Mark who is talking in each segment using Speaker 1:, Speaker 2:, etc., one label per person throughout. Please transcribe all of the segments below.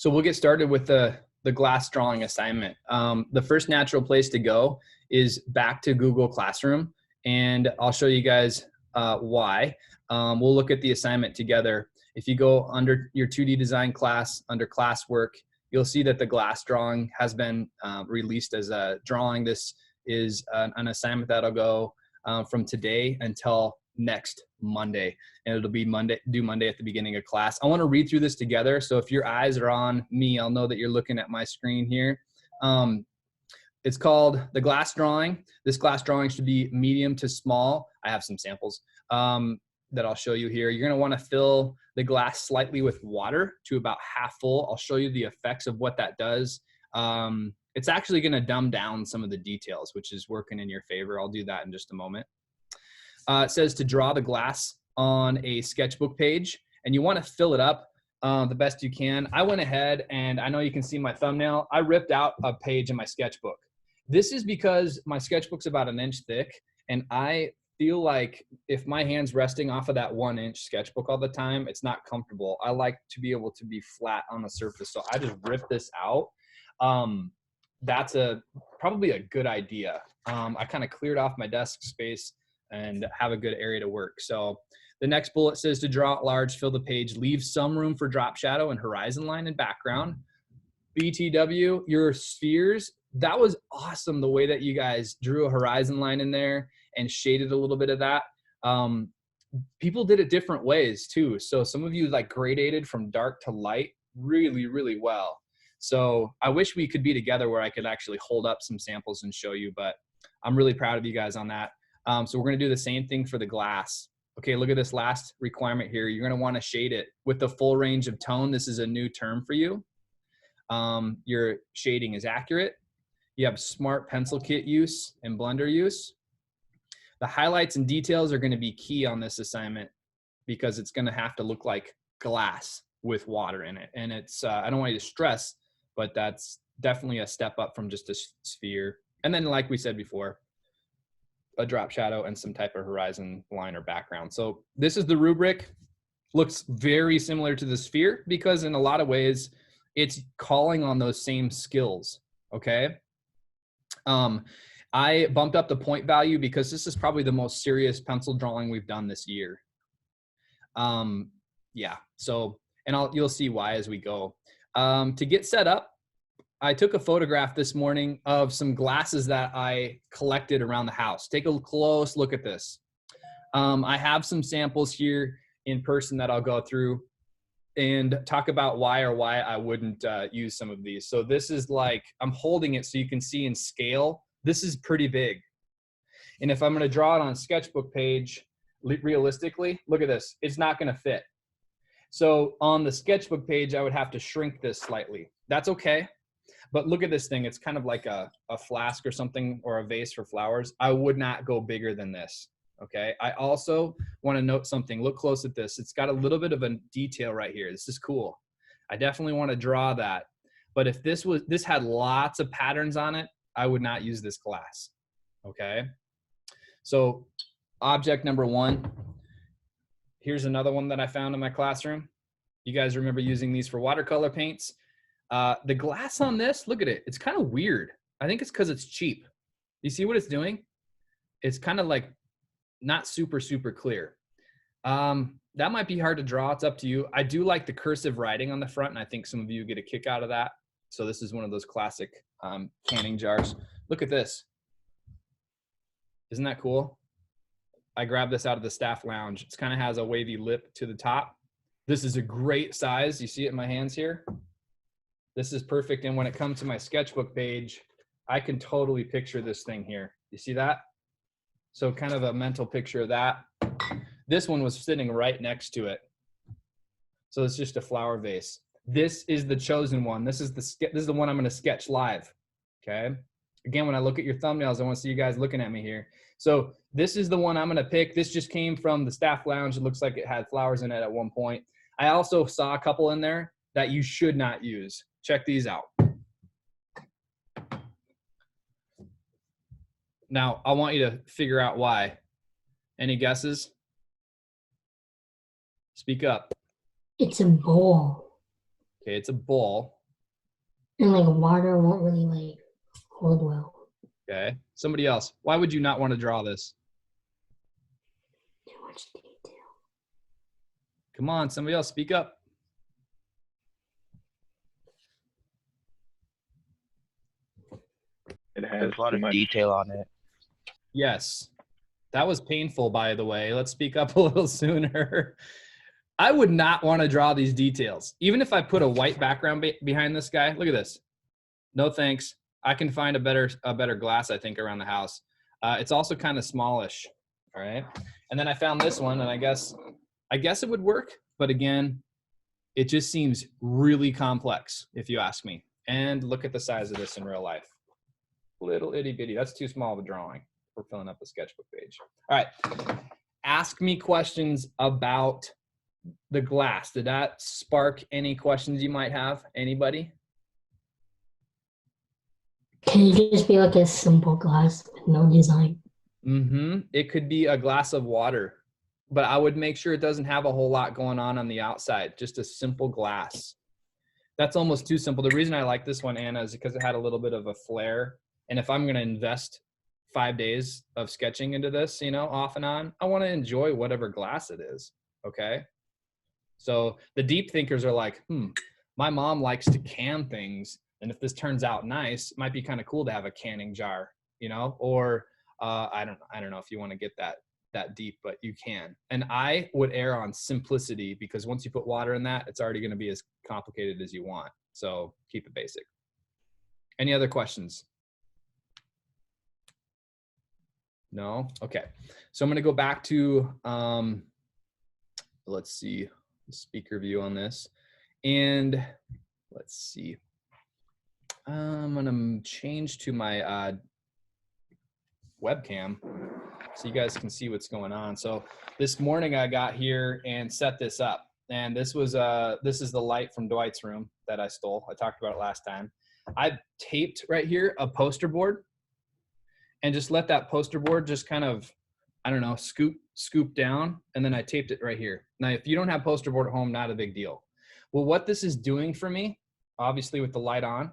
Speaker 1: So we'll get started with the glass drawing assignment. The first natural place to go is back to Google Classroom, and I'll show you guys why. We'll look at the assignment together. If you go under your 2D design class, under classwork, you'll see that the glass drawing has been released as a drawing. This is an assignment that'll go from today until next Monday, and it'll be due Monday at the beginning of class. I want to read through this together, so if your eyes are on me, I'll know that you're looking at my screen here. It's called the glass drawing. This glass drawing should be medium to small. I have some samples that I'll show you here. You're going to want to fill the glass slightly with water to about half full. I'll show you the effects of what that does. It's actually going to dumb down some of the details, which is working in your favor. I'll do that in just a moment. It says to draw the glass on a sketchbook page, and you want to fill it up the best you can. I went ahead, and I know you can see my thumbnail. I ripped out a page in my sketchbook. This is because my sketchbook's about 1 inch thick, and I feel like if my hand's resting off of that 1 inch sketchbook all the time, it's not comfortable. I like to be able to be flat on the surface, so I just ripped this out. That's probably a good idea. I kind of cleared off my desk space and have a good area to work. So the next bullet says to draw it large, fill the page, leave some room for drop shadow and horizon line and background. BTW, your spheres, that was awesome the way that you guys drew a horizon line in there and shaded a little bit of that. People did it different ways too. So some of you like gradated from dark to light really, really well. So I wish we could be together where I could actually hold up some samples and show you, but I'm really proud of you guys on that. So we're going to do the same thing for the glass. Okay, look at this last requirement here. You're going to want to shade it with the full range of tone. This is a new term for you. Your shading is accurate. You have smart pencil kit use and blender use. The highlights and details are going to be key on this assignment because it's going to have to look like glass with water in it. And it's, I don't want you to stress, but that's definitely a step up from just a sphere. And then like we said before, a drop shadow and some type of horizon line or background. So this is the rubric. Looks very similar to the sphere because in a lot of ways it's calling on those same skills. Okay. I bumped up the point value because this is probably the most serious pencil drawing we've done this year. Yeah. So, and you'll see why as we go. To get set up, I took a photograph this morning of some glasses that I collected around the house. Take a close look at this. I have some samples here in person that I'll go through and talk about why I wouldn't use some of these. So this is like, I'm holding it so you can see in scale. This is pretty big. And if I'm going to draw it on a sketchbook page, realistically, look at this. It's not going to fit. So on the sketchbook page, I would have to shrink this slightly. That's okay. But look at this thing. It's kind of like a flask or something, or a vase for flowers. I would not go bigger than this. Okay. I also want to note something. Look close at this. It's got a little bit of a detail right here. This is cool. I definitely want to draw that. But if this had lots of patterns on it, I would not use this glass. Okay. So object number 1. Here's another one that I found in my classroom. You guys remember using these for watercolor paints. The glass on this, look at it. It's kind of weird. I think it's because it's cheap. You see what it's doing? It's kind of like not super, super clear. That might be hard to draw. It's up to you. I do like the cursive writing on the front, and I think some of you get a kick out of that. So this is one of those classic canning jars. Look at this. Isn't that cool? I grabbed this out of the staff lounge. It kind of has a wavy lip to the top. This is a great size. You see it in my hands here? This is perfect. And when it comes to my sketchbook page, I can totally picture this thing here. You see that? So kind of a mental picture of that. This one was sitting right next to it. So it's just a flower vase. This is the chosen one. This is the one I'm going to sketch live. Okay. Again, when I look at your thumbnails, I want to see you guys looking at me here. So this is the one I'm going to pick. This just came from the staff lounge. It looks like it had flowers in it at one point. I also saw a couple in there that you should not use. Check these out. Now, I want you to figure out why. Any guesses? Speak up.
Speaker 2: It's a bowl.
Speaker 1: Okay, it's a bowl.
Speaker 2: And like water won't really like hold well.
Speaker 1: Okay, somebody else. Why would you not want to draw this?
Speaker 2: Too much detail.
Speaker 1: Come on, somebody else, speak up.
Speaker 3: It has
Speaker 4: There's a lot
Speaker 3: too
Speaker 4: of
Speaker 3: much
Speaker 4: detail on it.
Speaker 1: Yes, that was painful, by the way. Let's speak up a little sooner. I would not want to draw these details. Even if I put a white background behind this guy, look at this. No thanks. I can find a better glass, I think, around the house. It's also kind of smallish, all right? And then I found this one, and I guess it would work, but again, it just seems really complex, if you ask me. And look at the size of this in real life. Little itty bitty. That's too small of a drawing. We're filling up the sketchbook page. All right. Ask me questions about the glass. Did that spark any questions you might have? Anybody?
Speaker 2: Can it just be like a simple glass with no design?
Speaker 1: It could be a glass of water, but I would make sure it doesn't have a whole lot going on the outside. Just a simple glass. That's almost too simple. The reason I like this one, Anna, is because it had a little bit of a flare. And if I'm going to invest 5 days of sketching into this, off and on, I want to enjoy whatever glass it is. Okay. So the deep thinkers are like, my mom likes to can things. And if this turns out nice, it might be kind of cool to have a canning jar, or I don't know if you want to get that deep, but you can. And I would err on simplicity, because once you put water in that, it's already going to be as complicated as you want. So keep it basic. Any other questions? No? Okay. So I'm going to go back to, let's see, the speaker view on this. And let's see. I'm going to change to my webcam so you guys can see what's going on. So this morning I got here and set this up. And this is the light from Dwight's room that I stole. I talked about it last time. I taped right here a poster board, and just let that poster board just kind of, I don't know, scoop down. And then I taped it right here. Now, if you don't have poster board at home, not a big deal. Well, what this is doing for me, obviously with the light on,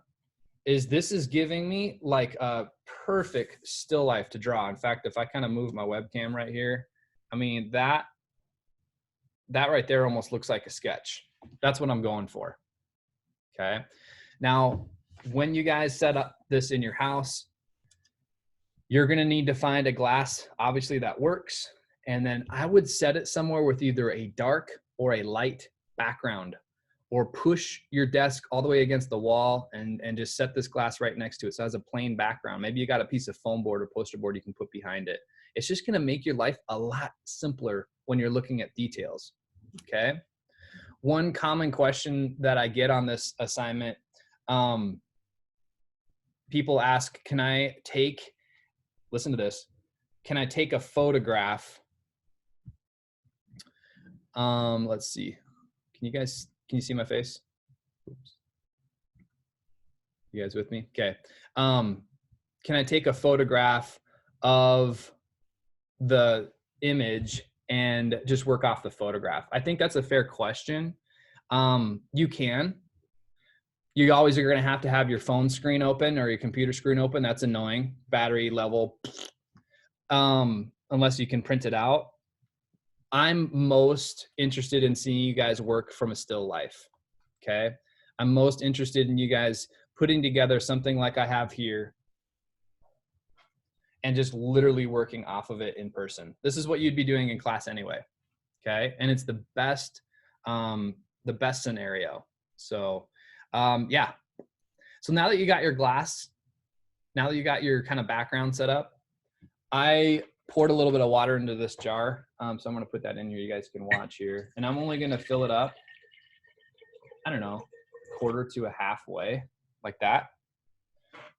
Speaker 1: is this is giving me like a perfect still life to draw. In fact, if I kind of move my webcam right here, I mean, that right there almost looks like a sketch. That's what I'm going for. Okay. Now, when you guys set up this in your house, you're going to need to find a glass, obviously, that works. And then I would set it somewhere with either a dark or a light background, or push your desk all the way against the wall and just set this glass right next to it. So it has a plain background. Maybe you got a piece of foam board or poster board you can put behind it. It's just going to make your life a lot simpler when you're looking at details. Okay. One common question that I get on this assignment, people ask, listen to this. Can I take a photograph? Let's see. Can you see my face? Oops. You guys with me? Okay. Can I take a photograph of the image and just work off the photograph? I think that's a fair question. You can. You always are going to have your phone screen open or your computer screen open. That's annoying. Battery level, unless you can print it out. I'm most interested in seeing you guys work from a still life. Okay. I'm most interested in you guys putting together something like I have here and just literally working off of it in person. This is what you'd be doing in class anyway. Okay. And it's the best scenario. So, yeah. So now that you got your glass, now that you got your kind of background set up, I poured a little bit of water into this jar. So I'm going to put that in here. You guys can watch here. And I'm only going to fill it up, I don't know, quarter to a halfway, like that.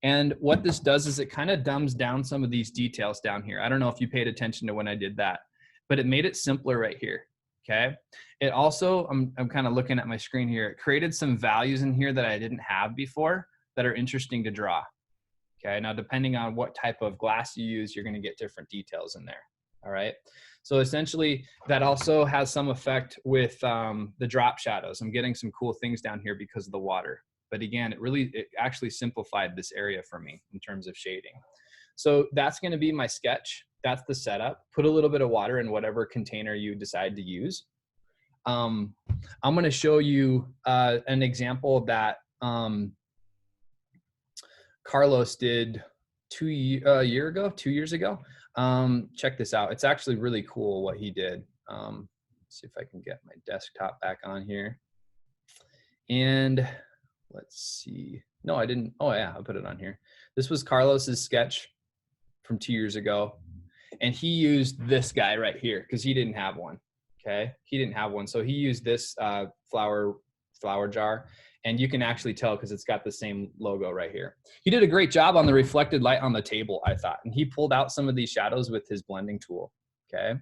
Speaker 1: And what this does is it kind of dumbs down some of these details down here. I don't know if you paid attention to when I did that, but it made it simpler right here. Okay. It also, I'm kind of looking at my screen here. It created some values in here that I didn't have before that are interesting to draw. Okay. Now, depending on what type of glass you use, you're going to get different details in there. All right. So essentially that also has some effect with the drop shadows. I'm getting some cool things down here because of the water. But again, it actually simplified this area for me in terms of shading. So that's going to be my sketch. That's the setup. Put a little bit of water in whatever container you decide to use. I'm going to show you an example that Carlos did 2 years ago. Check this out. It's actually really cool what he did. Let's see if I can get my desktop back on here. And let's see. No, I didn't. Oh yeah, I put it on here. This was Carlos's sketch from 2 years ago. And he used this guy right here because he didn't have one. Okay. He didn't have one. So he used this flower jar. And you can actually tell because it's got the same logo right here. He did a great job on the reflected light on the table, I thought. And he pulled out some of these shadows with his blending tool. Okay.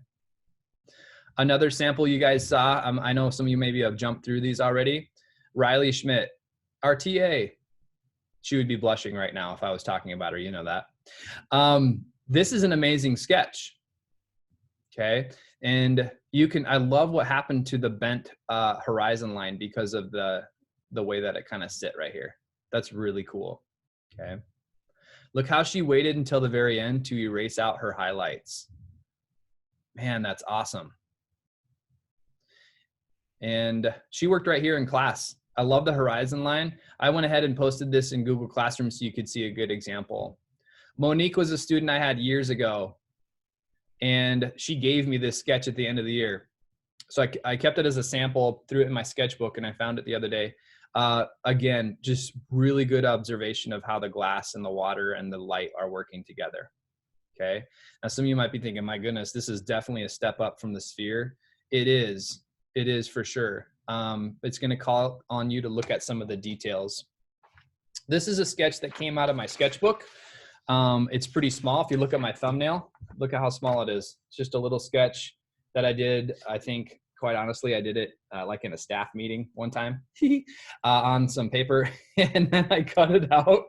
Speaker 1: Another sample you guys saw, I know some of you maybe have jumped through these already. Riley Schmidt, RTA. She would be blushing right now if I was talking about her. You know that. This is an amazing sketch. Okay. And I love what happened to the bent horizon line because of the way that it kind of sit right here. That's really cool. Okay. Look how she waited until the very end to erase out her highlights. Man, that's awesome. And she worked right here in class. I love the horizon line. I went ahead and posted this in Google Classroom so you could see a good example. Monique was a student I had years ago, and she gave me this sketch at the end of the year. So I kept it as a sample, threw it in my sketchbook, and I found it the other day. Again, just really good observation of how the glass and the water and the light are working together. Okay. Now some of you might be thinking, my goodness, this is definitely a step up from the sphere. It is for sure. It's going to call on you to look at some of the details. This is a sketch that came out of my sketchbook. It's pretty small. If you look at my thumbnail, look at how small it is. It's just a little sketch that I did. I think, quite honestly, I did it like in a staff meeting one time on some paper, and then I cut it out.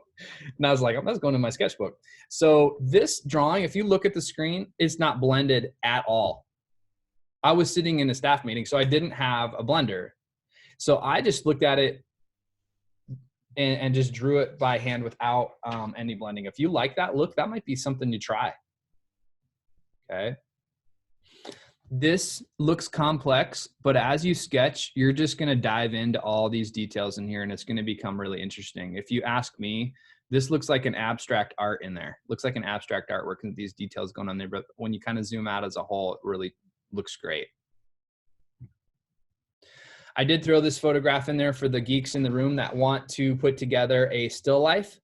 Speaker 1: And I was like, oh, that's going in my sketchbook. So this drawing, if you look at the screen, it's not blended at all. I was sitting in a staff meeting, so I didn't have a blender. So I just looked at it and just drew it by hand without any blending. If you like that look, that might be something to try. Okay. This looks complex, but as you sketch, you're just going to dive into all these details in here, and it's going to become really interesting. If you ask me, this looks like an abstract art in there. Looks like an abstract artwork and these details going on there, but when you kind of zoom out as a whole, it really looks great. I did throw this photograph in there for the geeks in the room that want to put together a still life,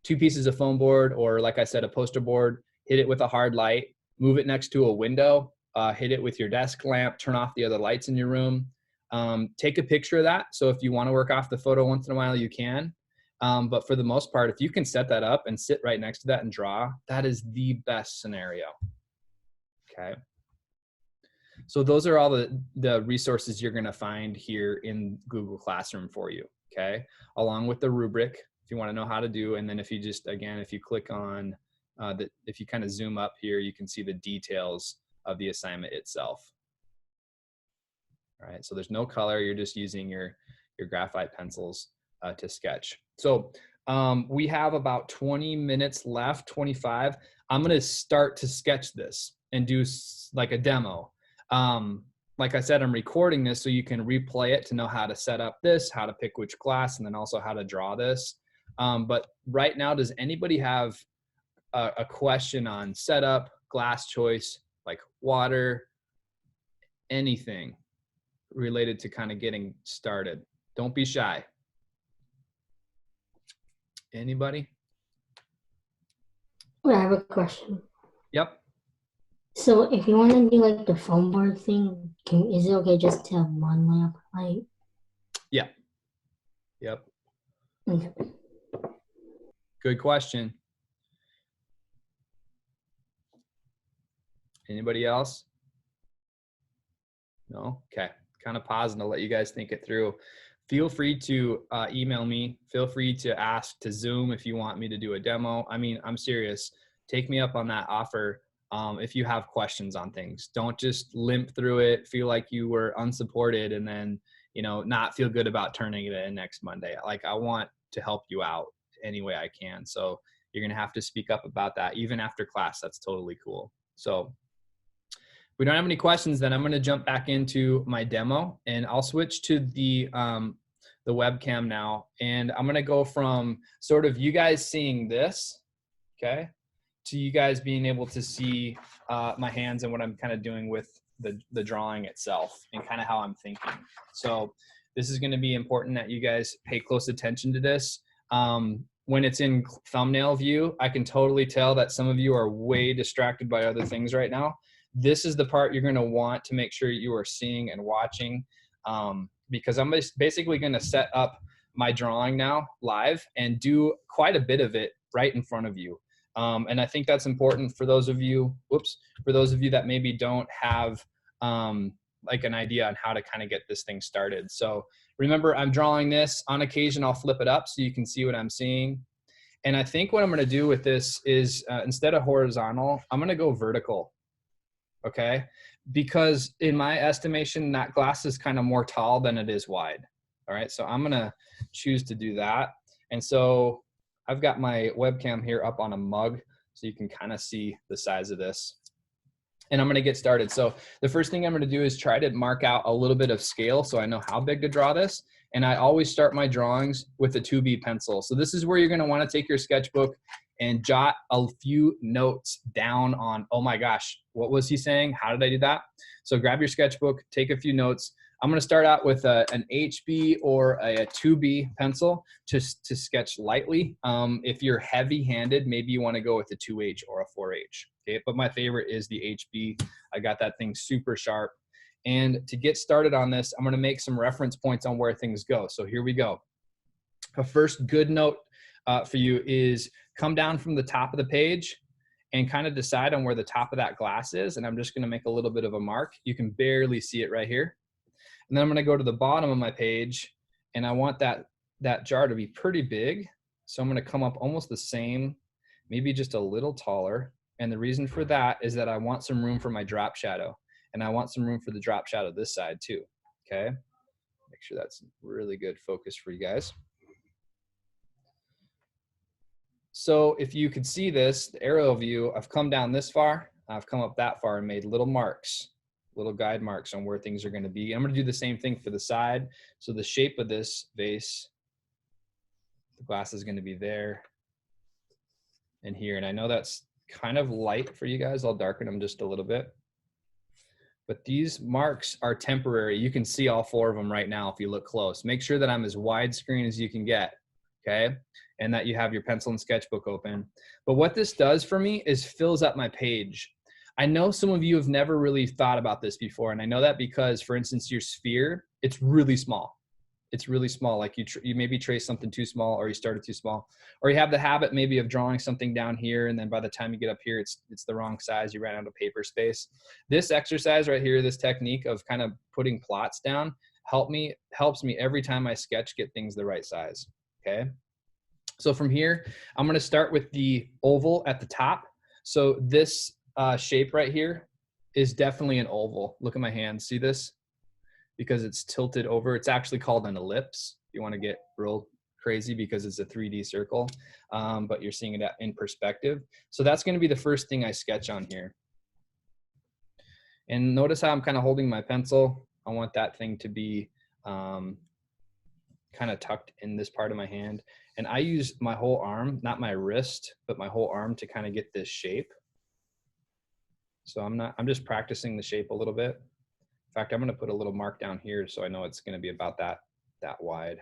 Speaker 1: 2 pieces of foam board, or like I said, a poster board, hit it with a hard light, move it next to a window, hit it with your desk lamp, turn off the other lights in your room, take a picture of that. So if you want to work off the photo once in a while, you can. But for the most part, if you can set that up and sit right next to that and draw, that is the best scenario. Okay. So those are all the resources you're going to find here in Google Classroom for you. Okay. Along with the rubric, if you want to know how to do. And then if you just, again, if you click on if you kind of zoom up here, you can see the details of the assignment itself. All right. So there's no color. You're just using your graphite pencils to sketch. So we have about 20 minutes left, 25. I'm going to start to sketch this and do like a demo. Like I said, I'm recording this so you can replay it to know how to set up this, how to pick which class, and then also how to draw this. But right now, does anybody have a question on setup, glass choice, like water, anything related to kind of getting started? Don't be shy. Anybody?
Speaker 2: I have a question.
Speaker 1: Yep.
Speaker 2: So if you want to do like the foam board thing, is it okay just to have one lamp light?
Speaker 1: Yeah. Yep.
Speaker 2: Okay.
Speaker 1: Good question. Anybody else? No? Okay. Kind of pause and I'll let you guys think it through. Feel free to email me. Feel free to ask to Zoom if you want me to do a demo. I mean, I'm serious. Take me up on that offer. if you have questions on things. Don't just limp through it, feel like you were unsupported, and then, you know, not feel good about turning it in next Monday. Like, I want to help you out any way I can. So you're going to have to speak up about that even after class. That's totally cool. So if we don't have any questions, then I'm going to jump back into my demo, and I'll switch to the webcam now. And I'm going to go from sort of you guys seeing this, okay, to you guys being able to see my hands and what I'm kind of doing with the drawing itself and kind of how I'm thinking. So this is going to be important that you guys pay close attention to this. When it's in thumbnail view, I can totally tell that some of you are way distracted by other things right now. This is the part you're going to want to make sure you are seeing and watching, because I'm basically going to set up my drawing now live and do quite a bit of it right in front of you. And I think that's important for those of you, for those of you that maybe don't have like an idea on how to kind of get this thing started. So remember, I'm drawing this. On occasion, I'll flip it up so you can see what I'm seeing. And I think what I'm going to do with this is instead of horizontal, I'm going to go vertical. Okay. Because in my estimation, that glass is kind of more tall than it is wide. All right. So I'm going to choose to do that. And so I've got my webcam here up on a mug so you can kind of see the size of this. And I'm going to get started. So the first thing I'm going to do is try to mark out a little bit of scale so I know how big to draw this. And I always start my drawings with a 2B pencil. So this is where you're going to want to take your sketchbook and jot a few notes down on, oh my gosh, what was he saying? How did I do that? So grab your sketchbook, take a few notes. I'm going to start out with an HB or a 2B pencil just to sketch lightly. If you're heavy-handed, maybe you want to go with a 2H or a 4H. Okay, but my favorite is the HB. I got that thing super sharp. And to get started on this, I'm going to make some reference points on where things go. So here we go. A first good note for you is come down from the top of the page and kind of decide on where the top of that glass is. And I'm just going to make a little bit of a mark. You can barely see it right here. And then I'm going to go to the bottom of my page, and I want that jar to be pretty big. So I'm going to come up almost the same, maybe just a little taller. And the reason for that is that I want some room for my drop shadow, and I want some room for the drop shadow this side too. Okay. Make sure that's really good focus for you guys. So if you could see this, the aerial view, I've come down this far, I've come up that far and made little marks, little guide marks on where things are going to be. I'm going to do the same thing for the side. So the shape of this vase, the glass is going to be there and here. And I know that's kind of light for you guys. I'll darken them just a little bit. But these marks are temporary. You can see all four of them right now if you look close. Make sure that I'm as widescreen as you can get, okay? And that you have your pencil and sketchbook open. But what this does for me is fills up my page. I know some of you have never really thought about this before, and I know that because, for instance, your sphere, it's really small. It's really small. Like you maybe trace something too small, or you started too small, or you have the habit maybe of drawing something down here, and then by the time you get up here, it's the wrong size. You ran out of paper space. This exercise right here, this technique of kind of putting plots down, helps me every time I sketch get things the right size. Okay. So from here, I'm going to start with the oval at the top. So this shape right here is definitely an oval. Look at my hand. See this? Because it's tilted over. It's actually called an ellipse. You want to get real crazy because it's a 3D circle, but you're seeing it in perspective. So that's going to be the first thing I sketch on here. And notice how I'm kind of holding my pencil. I want that thing to be kind of tucked in this part of my hand. And I use my whole arm, not my wrist, but my whole arm to kind of get this shape. So I'm just practicing the shape a little bit. In fact, I'm going to put a little mark down here so I know it's going to be about that wide.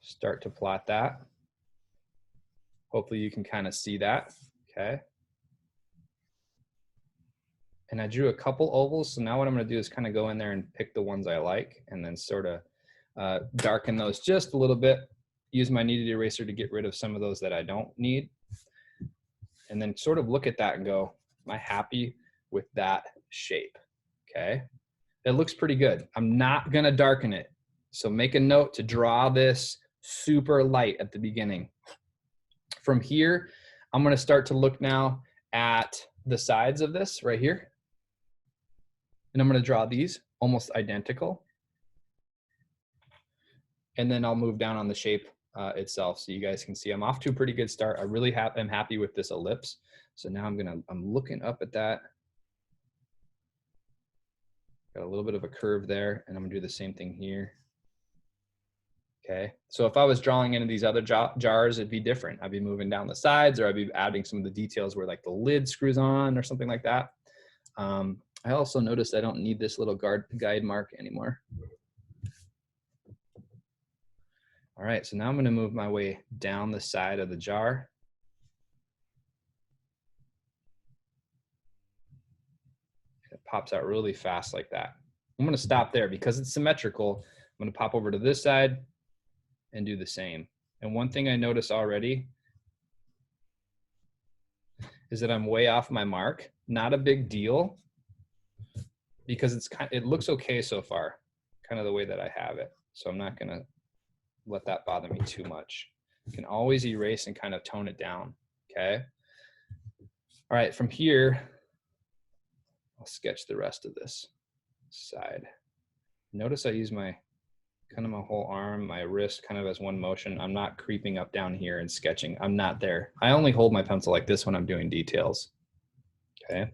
Speaker 1: Start to plot that. Hopefully you can kind of see that. Okay. And I drew a couple ovals. So now what I'm going to do is kind of go in there and pick the ones I like and then sort of darken those just a little bit. Use my kneaded eraser to get rid of some of those that I don't need. And then sort of look at that and go, am I happy with that shape? Okay. It looks pretty good. I'm not going to darken it. So make a note to draw this super light at the beginning. From here, I'm gonna start to look now at the sides of this right here. And I'm gonna draw these almost identical. And then I'll move down on the shape itself so you guys can see I'm off to a pretty good start. I really am happy with this ellipse. So now I'm looking up at that. Got a little bit of a curve there, and I'm gonna do the same thing here. Okay, so if I was drawing into these other jars, it'd be different. I'd be moving down the sides, or I'd be adding some of the details where like the lid screws on or something like that. I also noticed I don't need this little guide mark anymore. All right, so now I'm gonna move my way down the side of the jar. It pops out really fast like that. I'm gonna stop there because it's symmetrical. I'm gonna pop over to this side and do the same. And one thing I notice already is that I'm way off my mark. Not a big deal because it looks okay so far, kind of the way that I have it. So I'm not gonna let that bother me too much. You can always erase and kind of tone it down, okay? All right, from here, I'll sketch the rest of this side. Notice I use my whole arm, my wrist kind of as one motion. I'm not creeping up down here and sketching. I'm not there. I only hold my pencil like this when I'm doing details, okay?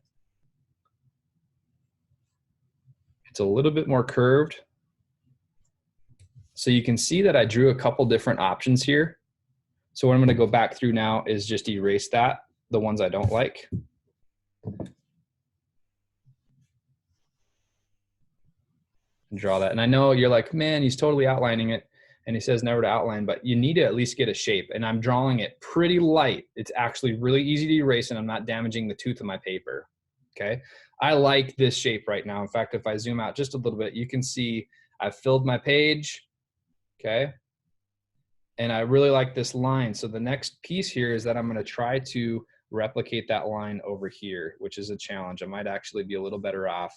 Speaker 1: It's a little bit more curved. So you can see that I drew a couple different options here. So what I'm gonna go back through now is just erase that, the ones I don't like. And draw that. And I know you're like, man, he's totally outlining it. And he says never to outline, but you need to at least get a shape. And I'm drawing it pretty light. It's actually really easy to erase and I'm not damaging the tooth of my paper, okay? I like this shape right now. In fact, if I zoom out just a little bit, you can see I've filled my page, okay? And I really like this line. So the next piece here is that I'm gonna try to replicate that line over here, which is a challenge. I might actually be a little better off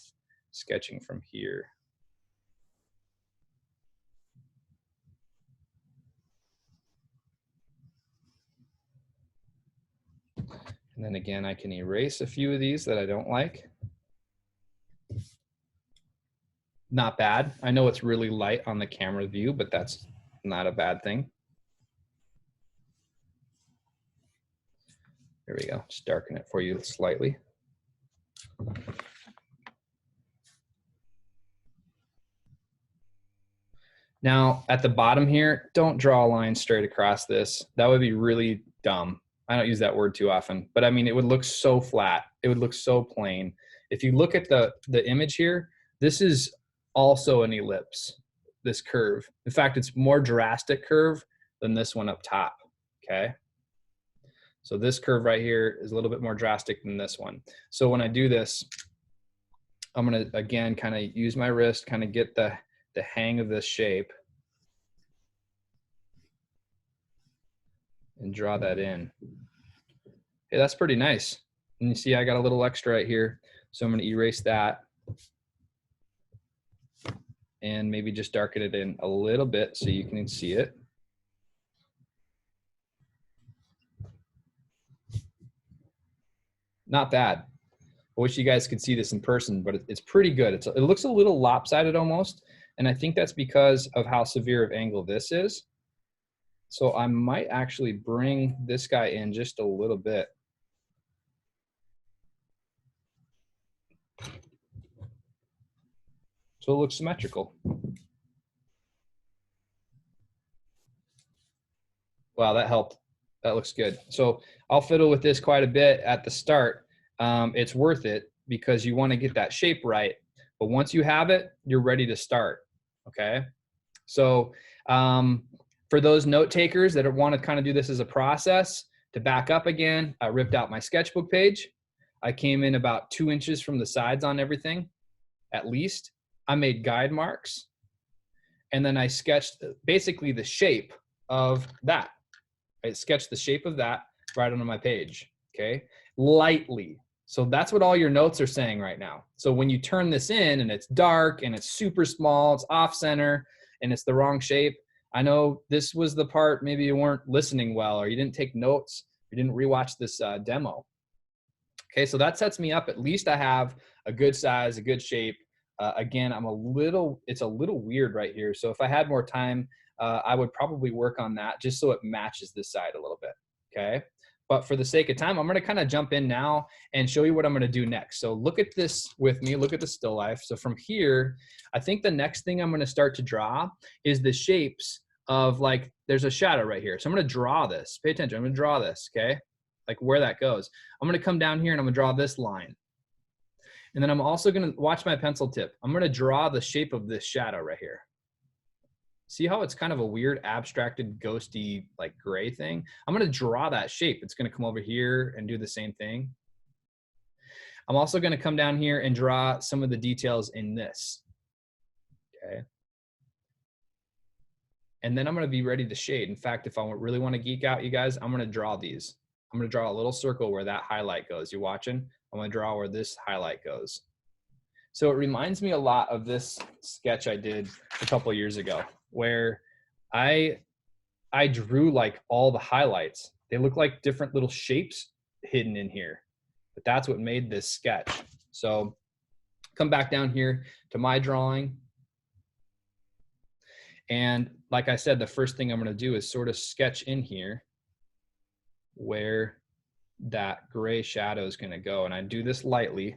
Speaker 1: sketching from here. And then again, I can erase a few of these that I don't like. Not bad. I know it's really light on the camera view, but that's not a bad thing. There we go. Just darken it for you slightly. Now at the bottom here, don't draw a line straight across this. That would be really dumb. I don't use that word too often, but I mean, it would look so flat. It would look so plain. If you look at the image here, this is also an ellipse, this curve. In fact, it's more drastic curve than this one up top, okay? So this curve right here is a little bit more drastic than this one. So when I do this, I'm gonna, again, kind of use my wrist, kind of get the hang of this shape and draw that in. Hey, that's pretty nice. And you see I got a little extra right here. So I'm gonna erase that and maybe just darken it in a little bit so you can see it. Not bad. I wish you guys could see this in person, but it's pretty good. It looks a little lopsided almost, and I think that's because of how severe of angle this is. So I might actually bring this guy in just a little bit. So it looks symmetrical. Wow, that helped. That looks good. So I'll fiddle with this quite a bit at the start. It's worth it because you want to get that shape right. But once you have it, you're ready to start, okay? So for those note takers that want to kind of do this as a process, to back up again, I ripped out my sketchbook page. I came in about 2 inches from the sides on everything, at least. I made guide marks. And then I sketched basically the shape of that. I sketched the shape of that right onto my page, okay? Lightly. So that's what all your notes are saying right now. So when you turn this in and it's dark and it's super small, it's off center and it's the wrong shape, I know this was the part maybe you weren't listening well, or you didn't take notes, you didn't rewatch this demo. Okay, so that sets me up. At least I have a good size, a good shape. Again, it's a little weird right here. So if I had more time, I would probably work on that just so it matches this side a little bit, okay? But for the sake of time, I'm gonna kind of jump in now and show you what I'm gonna do next. So look at this with me, look at the still life. So from here, I think the next thing I'm gonna start to draw is the shapes of, like, there's a shadow right here. So I'm gonna draw this, pay attention, I'm gonna draw this, okay? Like where that goes. I'm gonna come down here and I'm gonna draw this line. And then I'm also gonna watch my pencil tip. I'm gonna draw the shape of this shadow right here. See how it's kind of a weird abstracted ghosty like gray thing? I'm gonna draw that shape. It's gonna come over here and do the same thing. I'm also gonna come down here and draw some of the details in this, okay? And then I'm gonna be ready to shade. In fact, if I really wanna geek out, you guys, I'm gonna draw these. I'm gonna draw a little circle where that highlight goes. You watching? I'm gonna draw where this highlight goes. So it reminds me a lot of this sketch I did a couple years ago, where I drew like all the highlights. They look like different little shapes hidden in here, but that's what made this sketch. So come back down here to my drawing. And like I said, the first thing I'm gonna do is sort of sketch in here where that gray shadow is gonna go. And I do this lightly.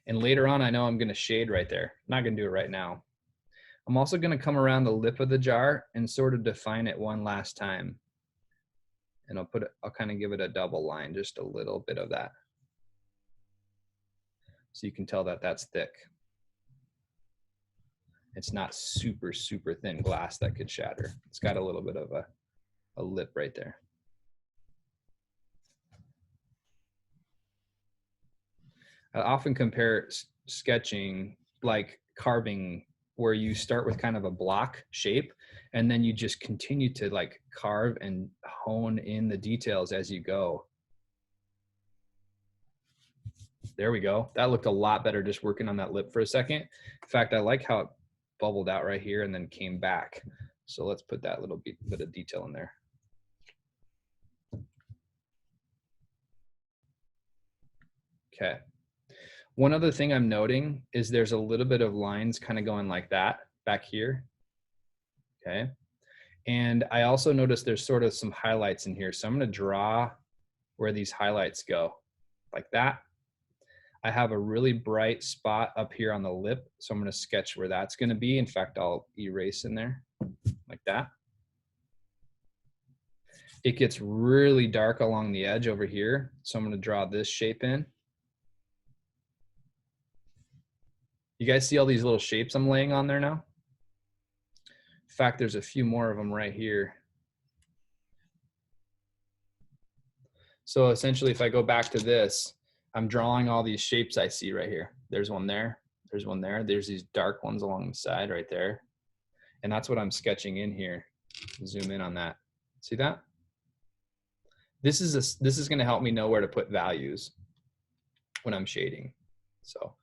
Speaker 1: And later on, I know I'm gonna shade right there. I'm not gonna do it right now. I'm also gonna come around the lip of the jar and sort of define it one last time. And I'll kind of give it a double line, just a little bit of that. So you can tell that that's thick. It's not super, super thin glass that could shatter. It's got a little bit of a lip right there. I often compare sketching like carving, where you start with kind of a block shape and then you just continue to like carve and hone in the details as you go. There we go. That looked a lot better just working on that lip for a second. In fact, I like how it bubbled out right here and then came back. So let's put that little bit of detail in there. Okay. One other thing I'm noting is there's a little bit of lines kind of going like that back here. Okay. And I also noticed there's sort of some highlights in here. So I'm going to draw where these highlights go like that. I have a really bright spot up here on the lip. So I'm going to sketch where that's going to be. In fact, I'll erase in there like that. It gets really dark along the edge over here. So I'm going to draw this shape in. You guys see all these little shapes I'm laying on there now? In fact, there's a few more of them right here. So essentially, if I go back to this, I'm drawing all these shapes I see right here. There's one there, there's one there. There's these dark ones along the side right there. And that's what I'm sketching in here. Zoom in on that. See that? This is gonna help me know where to put values when I'm shading. So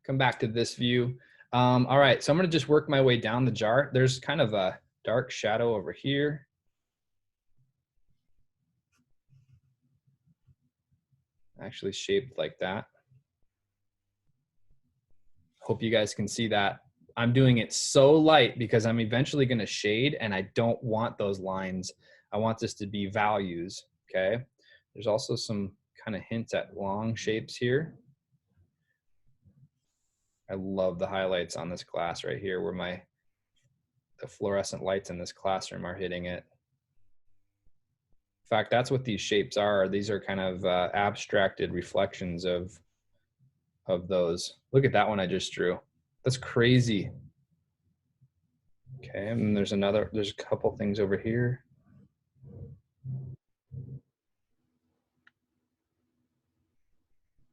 Speaker 1: come back to this view. All right, so I'm gonna just work my way down the jar. There's kind of a dark shadow over here. Actually shaped like that. Hope you guys can see that. I'm doing it so light because I'm eventually gonna shade and I don't want those lines. I want this to be values, okay? There's also some kind of hints at long shapes here. I love the highlights on this glass right here where the fluorescent lights in this classroom are hitting it. In fact, that's what these shapes are. These are kind of abstracted reflections of those. Look at that one I just drew. That's crazy. Okay, and there's a couple things over here.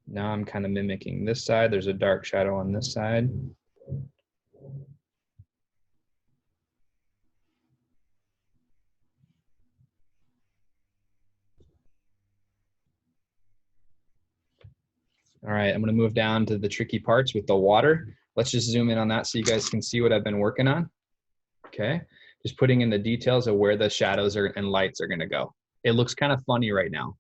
Speaker 1: Now I'm kind of mimicking this side. There's a dark shadow on this side. All right, I'm gonna move down to the tricky parts with the water. Let's just zoom in on that so you guys can see what I've been working on. Okay, just putting in the details of where the shadows are and lights are gonna go. It looks kind of funny right now,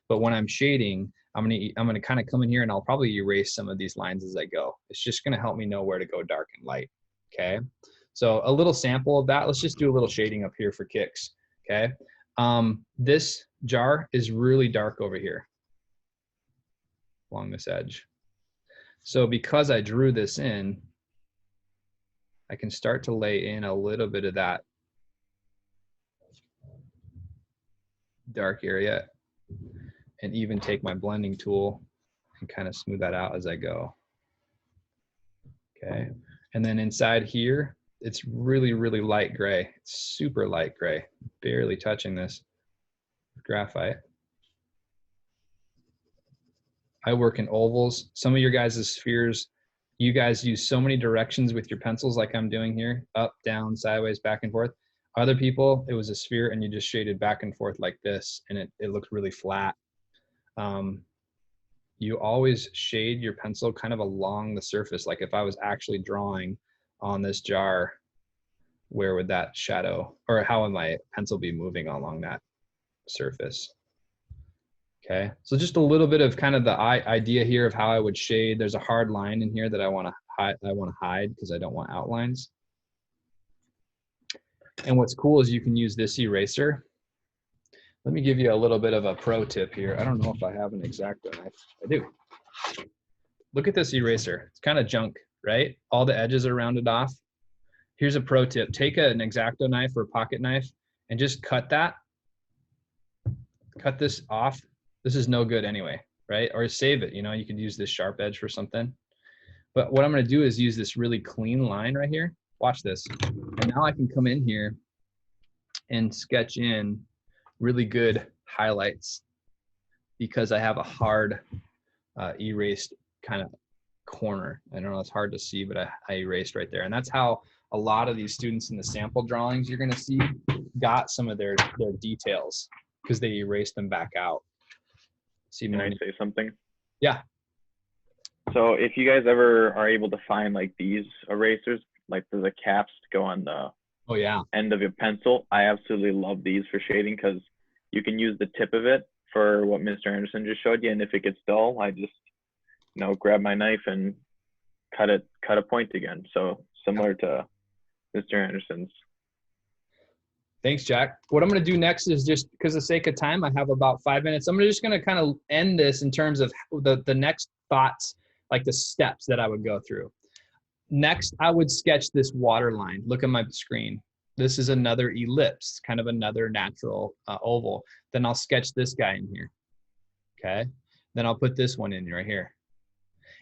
Speaker 1: but when I'm shading, I'm gonna kind of come in here and I'll probably erase some of these lines as I go. It's just gonna help me know where to go dark and light, okay? So a little sample of that. Let's just do a little shading up here for kicks, okay? This jar is really dark over here along this edge. So because I drew this in, I can start to lay in a little bit of that dark area and even take my blending tool and kind of smooth that out as I go. Okay, and then inside here, it's really, really light gray. It's super light gray, barely touching this with graphite. I work in ovals. Some of your guys' spheres, you guys use so many directions with your pencils like I'm doing here, up, down, sideways, back and forth. Other people, it was a sphere and you just shaded back and forth like this and it looked really flat. You always shade your pencil kind of along the surface. Like if I was actually drawing on this jar, where would that shadow, or how would my pencil be moving along that surface? Okay, so just a little bit of kind of the idea here of how I would shade. There's a hard line in here that I want to hide because I don't want outlines. And what's cool is you can use this eraser. Let me give you a little bit of a pro tip here. I don't know if I have an X-Acto knife. I do. Look at this eraser. It's kind of junk, right? All the edges are rounded off. Here's a pro tip. Take an X-Acto knife or a pocket knife and just cut that. Cut this off. This is no good anyway, right? Or save it. You know, you could use this sharp edge for something. But what I'm going to do is use this really clean line right here. Watch this. And now I can come in here and sketch in really good highlights because I have a hard erased kind of corner. I don't know, it's hard to see, but I erased right there. And that's how a lot of these students in the sample drawings you're going to see got some of their details because they erased them back out. See,
Speaker 3: can I say something?
Speaker 1: Yeah.
Speaker 3: So if you guys ever are able to find like these erasers, like the caps to go on the end of your pencil, I absolutely love these for shading because you can use the tip of it for what Mr. Anderson just showed you. And if it gets dull, I just, you know, grab my knife and cut a point again. So similar to Mr. Anderson's.
Speaker 1: Thanks, Jack. What I'm going to do next is, just because of the sake of time, I have about 5 minutes. I'm just going to kind of end this in terms of the next thoughts, like the steps that I would go through. Next, I would sketch this water line. Look at my screen. This is another ellipse, kind of another natural oval. Then I'll sketch this guy in here. Okay. Then I'll put this one in right here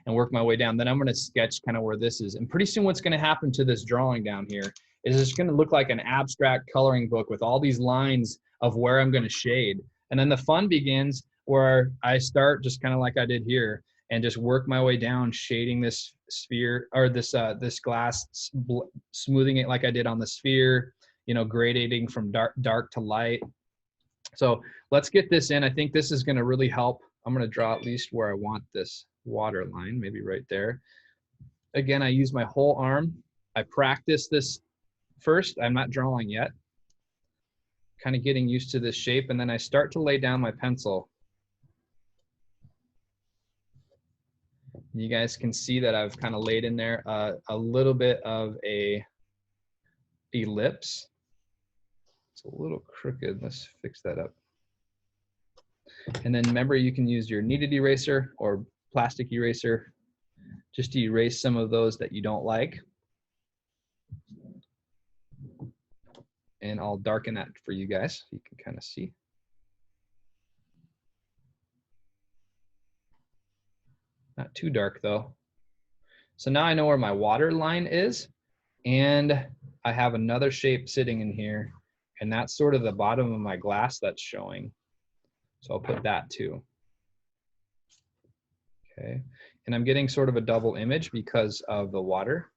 Speaker 1: and work my way down. Then I'm going to sketch kind of where this is. And pretty soon what's going to happen to this drawing down here is it's going to look like an abstract coloring book with all these lines of where I'm going to shade. And then the fun begins where I start just kind of like I did here and just work my way down, shading this sphere or this glass, smoothing it like I did on the sphere, you know, gradating from dark to light. So let's get this in. I think this is going to really help. I'm going to draw at least where I want this water line, maybe right there. Again, I use my whole arm. I practice this first. I'm not drawing yet. Kind of getting used to this shape, and then I start to lay down my pencil. You guys can see that I've kind of laid in there a little bit of a ellipse. It's a little crooked. Let's fix that up. And then remember, you can use your kneaded eraser or plastic eraser just to erase some of those that you don't like. And I'll darken that for you guys so you can kind of see. Not too dark though. So now I know where my water line is, and I have another shape sitting in here, and that's sort of the bottom of my glass that's showing. So I'll put that too. Okay, and I'm getting sort of a double image because of the water.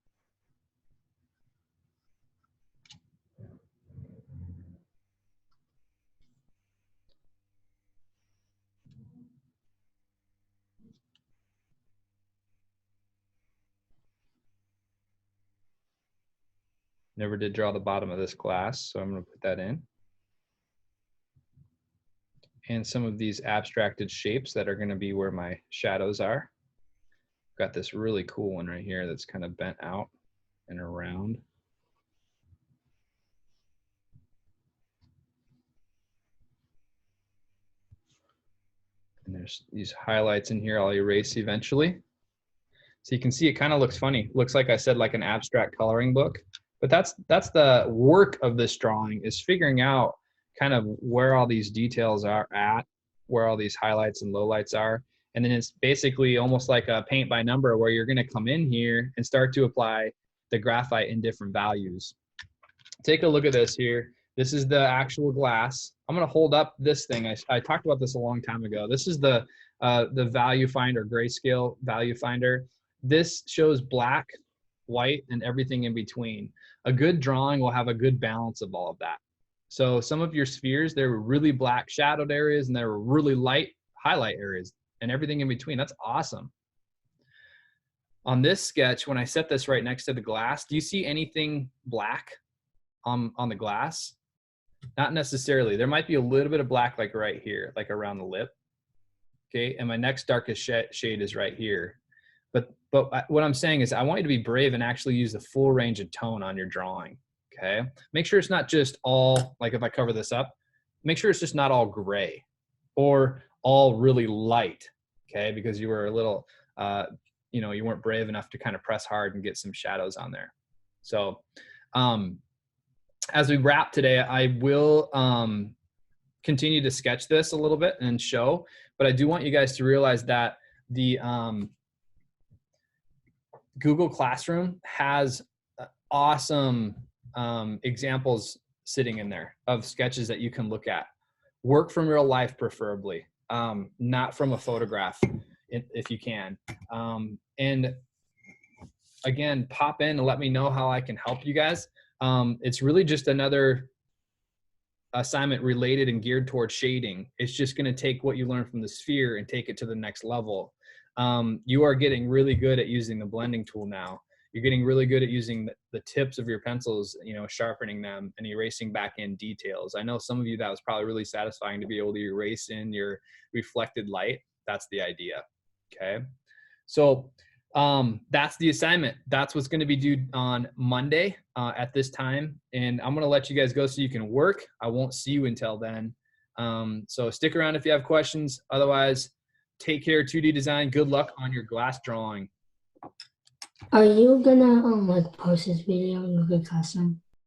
Speaker 1: Never did draw the bottom of this glass, so I'm going to put that in. And some of these abstracted shapes that are going to be where my shadows are. Got this really cool one right here that's kind of bent out and around. And there's these highlights in here I'll erase eventually. So you can see it kind of looks funny. Looks like I said, like an abstract coloring book. But that's the work of this drawing, is figuring out kind of where all these details are at, where all these highlights and lowlights are. And then it's basically almost like a paint by number, where you're going to come in here and start to apply the graphite in different values. Take a look at this here. This is the actual glass. I'm going to hold up this thing. I talked about this a long time ago. This is the value finder, grayscale value finder. This shows black, white, and everything in between. A good drawing will have a good balance of all of that. So some of your spheres, there were really black shadowed areas, and there were really light highlight areas, and everything in between. That's awesome. On this sketch, when I set this right next to the glass, do you see anything black on the glass? Not necessarily. There might be a little bit of black, like right here, like around the lip. Okay, and my next darkest shade is right here. But what I'm saying is, I want you to be brave and actually use the full range of tone on your drawing. Okay, make sure it's not just all, like if I cover this up, make sure it's just not all gray or all really light. Okay, because you were a little, you know, you weren't brave enough to kind of press hard and get some shadows on there. So as we wrap today, I will continue to sketch this a little bit and show, but I do want you guys to realize that the Google Classroom has awesome examples sitting in there of sketches that you can look at. Work from real life, preferably, not from a photograph if you can. And again, pop in and let me know how I can help you guys. It's really just another assignment related and geared towards shading. It's just going to take what you learned from the sphere and take it to the next level. You are getting really good at using the blending tool now. You're getting really good at using the tips of your pencils, you know, sharpening them and erasing back in details. I know some of you, that was probably really satisfying to be able to erase in your reflected light. That's the idea. Okay. So that's the assignment. That's what's going to be due on Monday at this time. And I'm going to let you guys go so you can work. I won't see you until then. So stick around if you have questions. Otherwise, take care, 2D Design. Good luck on your glass drawing.
Speaker 2: Are you gonna like post this video in Google Classroom?